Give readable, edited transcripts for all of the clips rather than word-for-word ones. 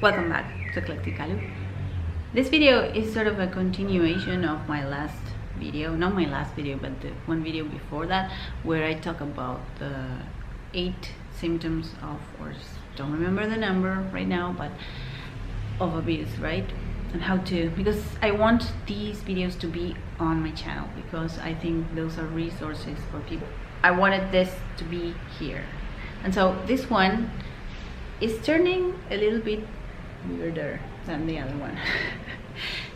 Welcome back to Eclectic. This video is sort of a continuation of my last video, not my last video, but the one video before that, where I talk about the 8 symptoms of, or don't remember the number right now, but of abuse, right? And how to, because I want these videos to be on my channel, because I think those are resources for people. I wanted this to be here, and so this one is turning a little bit weirder than the other one.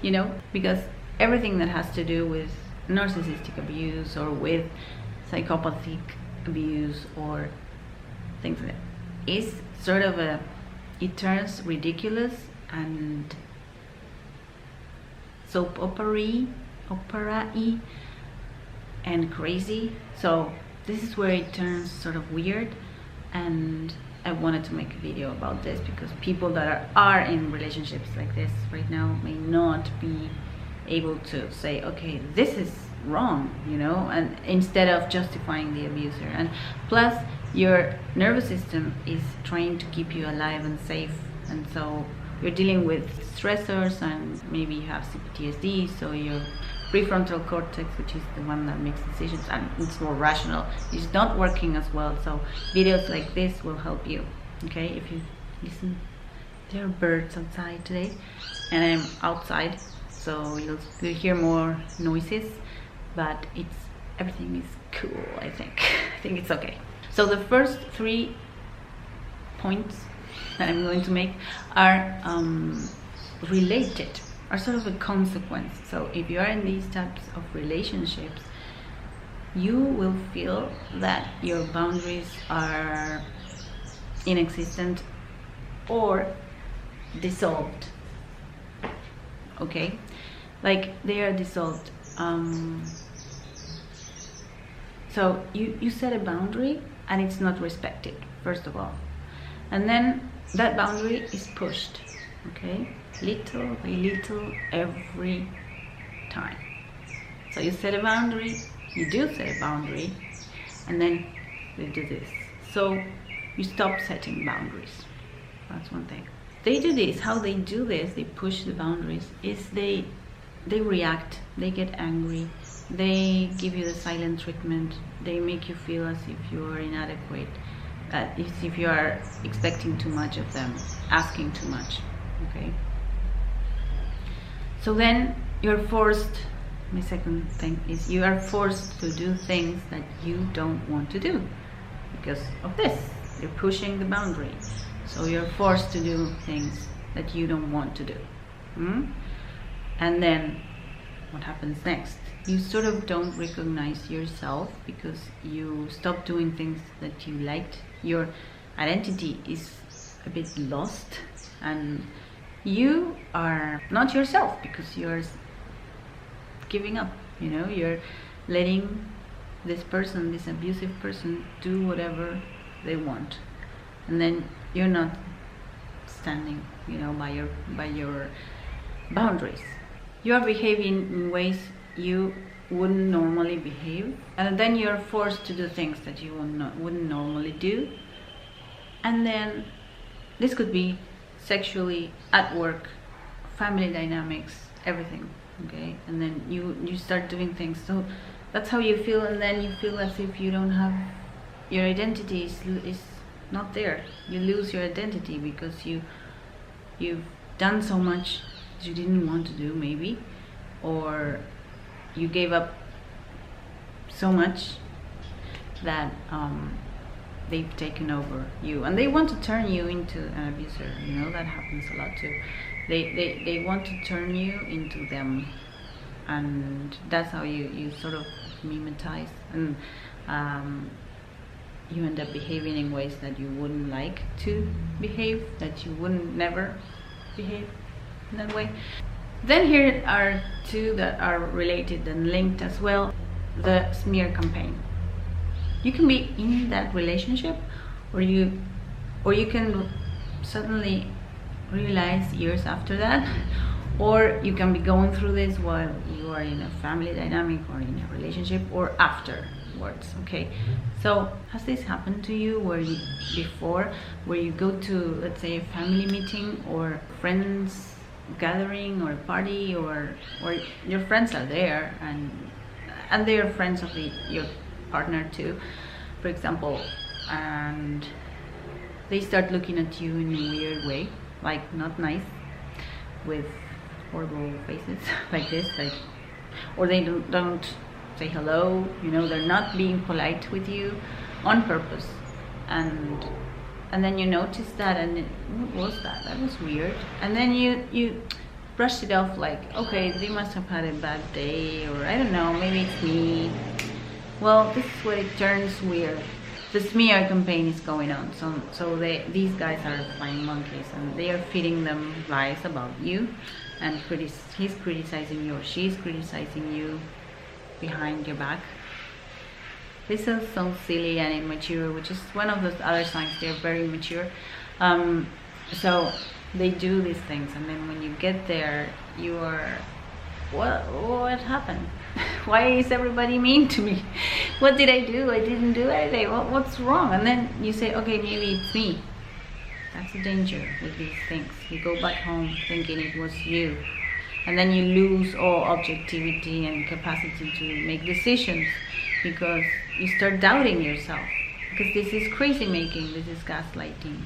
You know, because everything that has to do with narcissistic abuse or with psychopathic abuse or things like that is sort of it turns ridiculous and soap opera-y and crazy. So this is where it turns sort of weird, and I wanted to make a video about this because people that are in relationships like this right now may not be able to say, okay, this is wrong, you know, and instead of justifying the abuser. And plus, your nervous system is trying to keep you alive and safe, and so you're dealing with stressors, and maybe you have PTSD, so your prefrontal cortex, which is the one that makes decisions and it's more rational, is not working as well. So videos like this will help you. Okay, if you listen, there are birds outside today and I'm outside, so you'll hear more noises, but everything is cool. I think it's okay. So the first 3 points that I'm going to make are related, are sort of a consequence. So if you are in these types of relationships, you will feel that your boundaries are inexistent or dissolved. Okay, like they are dissolved. So you set a boundary and it's not respected, first of all, and then that boundary is pushed, okay, little by little every time. So you set a boundary, you do set a boundary, and then they do this. So you stop setting boundaries. That's one thing. They do this, how they do this, they push the boundaries, is they react, they get angry, they give you the silent treatment, they make you feel as if you are inadequate, as if you are expecting too much of them, asking too much, okay? So then you're forced, my second thing is you are forced to do things that you don't want to do because of this. You're pushing the boundary. So you're forced to do things that you don't want to do. And then what happens next? You sort of don't recognize yourself because you stop doing things that you liked. Your identity is a bit lost, and you are not yourself because you're giving up, you know, you're letting this person, this abusive person, do whatever they want, and then you're not standing, you know, by your boundaries. You are behaving in ways you wouldn't normally behave, and then you're forced to do things that you wouldn't normally do. And then this could be sexually, at work, family dynamics, everything, okay? And then you start doing things, so that's how you feel, and then you feel as if you don't have, your identity is not there. You lose your identity because you've done so much that you didn't want to do, maybe, or you gave up so much that they've taken over you, and they want to turn you into an abuser. You know, that happens a lot too. They want to turn you into them, and that's how you sort of mimetize, and you end up behaving in ways that you wouldn't like to behave, that you wouldn't never behave in that way. Then here are 2 that are related and linked as well. The smear campaign. You can be in that relationship, or you can suddenly realize years after that, or you can be going through this while you are in a family dynamic or in a relationship, or after words. Okay, so has this happened to you where you go to, let's say, a family meeting or friends gathering or a party, or your friends are there and they are friends of your partner too, for example, and they start looking at you in a weird way, like not nice, with horrible faces like this, like, or they don't say hello, you know, they're not being polite with you on purpose, and then you notice that, and what was that? That was weird. And then you brush it off like, okay, they must have had a bad day, or I don't know, maybe it's me. Well, this is where it turns weird. The smear campaign is going on. So these guys are flying monkeys, and they are feeding them lies about you, and he's criticizing you or she's criticizing you behind your back. This is so silly and immature, which is one of those other signs they're very immature. So they do these things, and then when you get there, you are, what happened? Why is everybody mean to me? What did I do? I didn't do anything. What's wrong? And then you say, okay, maybe it's me. That's the danger with these things. You go back home thinking it was you, and then you lose all objectivity and capacity to make decisions, because you start doubting yourself, because this is crazy making, this is gaslighting.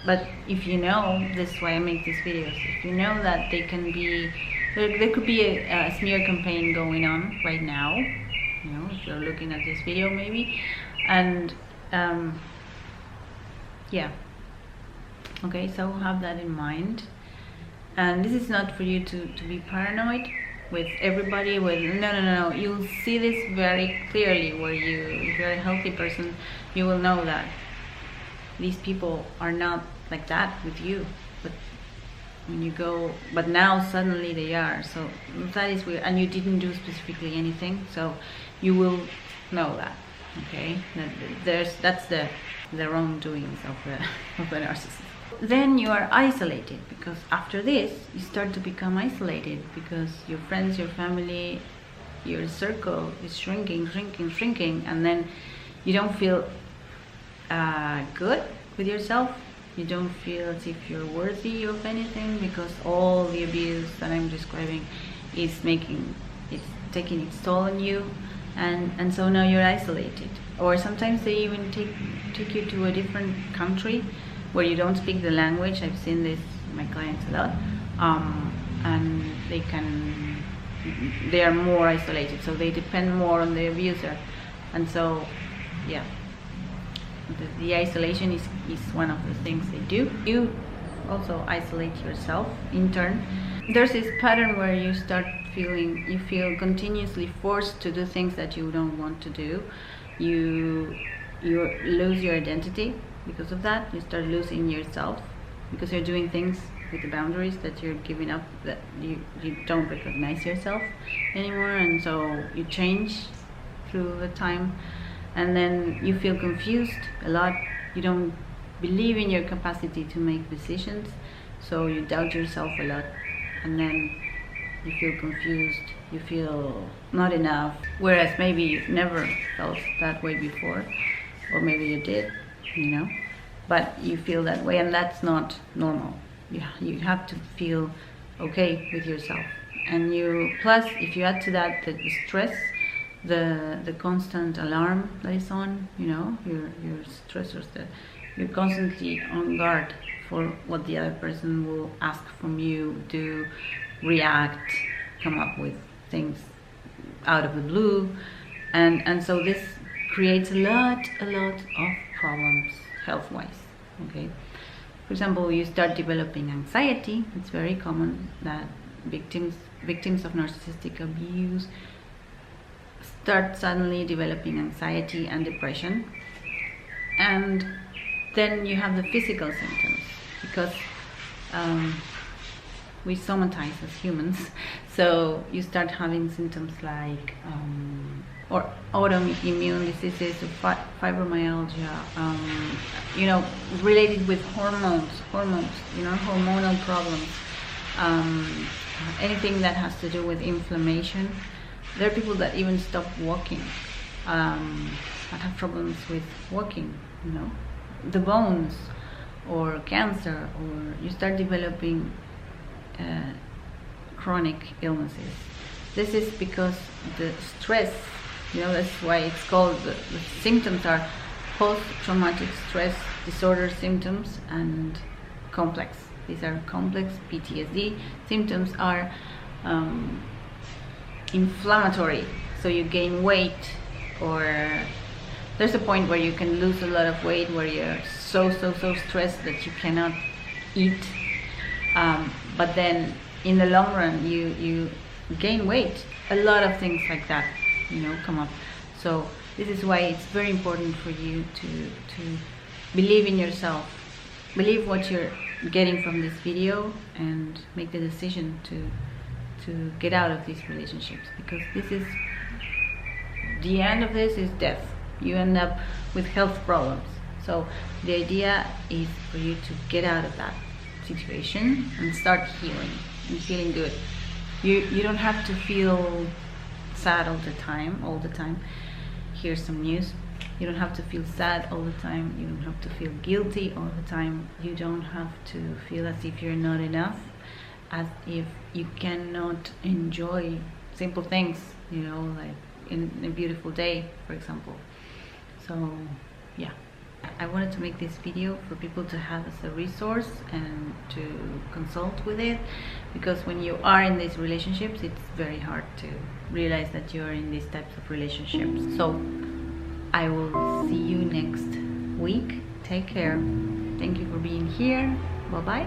But if you know, this is why I make these videos, if you know that they can be, there could be a smear campaign going on right now, you know, if you're looking at this video maybe, and yeah, okay, so have that in mind. And this is not for you to be paranoid with everybody, with no, you'll see this very clearly, where if you're a healthy person, you will know that these people are not like that with you, but when you go, but now suddenly they are. So that is weird, and you didn't do specifically anything, so you will know that. Okay, that's the wrongdoings of the narcissist. Then you are isolated, because after this you start to become isolated, because your friends, your family, your circle is shrinking, and then you don't feel good with yourself. You don't feel as if you're worthy of anything, because all the abuse that I'm describing is taking its toll on you, and so now you're isolated. Or sometimes they even take you to a different country where you don't speak the language. I've seen this with my clients a lot, and they are more isolated, so they depend more on the abuser, and so yeah. The isolation is one of the things they do. You also isolate yourself in turn. There's this pattern where you feel continuously forced to do things that you don't want to do. You lose your identity because of that. You start losing yourself because you're doing things with the boundaries that you're giving up, that you don't recognize yourself anymore, and so you change through the time. And then you feel confused a lot. You don't believe in your capacity to make decisions, so you doubt yourself a lot. And then you feel confused, you feel not enough, whereas maybe you've never felt that way before, or maybe you did, you know, but you feel that way, and that's not normal. You have to feel okay with yourself. And plus, if you add to that the stress, the constant alarm that is on, you know, your stressors, you're constantly on guard for what the other person will ask from you, do, react, come up with things out of the blue, and so this creates a lot of problems health-wise. Okay, for example, you start developing anxiety. It's very common that victims of narcissistic abuse start suddenly developing anxiety and depression, and then you have the physical symptoms, because we somatize as humans, so you start having symptoms like or autoimmune diseases, fibromyalgia, you know, related with hormones, you know, hormonal problems, anything that has to do with inflammation. There are people that even stop walking, that have problems with walking, you know, the bones, or cancer, or you start developing chronic illnesses. This is because the stress, you know, that's why it's called, the symptoms are post-traumatic stress disorder symptoms and complex. These are complex PTSD. Symptoms are inflammatory, so you gain weight, or there's a point where you can lose a lot of weight, where you're so stressed that you cannot eat, but then in the long run you gain weight. A lot of things like that, you know, come up. So this is why it's very important for you to believe in yourself, believe what you're getting from this video, and make the decision to get out of these relationships, because this is the end of this is death. You end up with health problems. So the idea is for you to get out of that situation and start healing and feeling good. You don't have to feel sad all the time. Here's some news. You don't have to feel sad all the time. You don't have to feel guilty all the time. You don't have to feel as if you're not enough, as if you cannot enjoy simple things, you know, like in a beautiful day, for example. So yeah, I wanted to make this video for people to have as a resource and to consult with it, because when you are in these relationships, it's very hard to realize that you are in these types of relationships. So I will see you next week. Take care. Thank you for being here. Bye bye.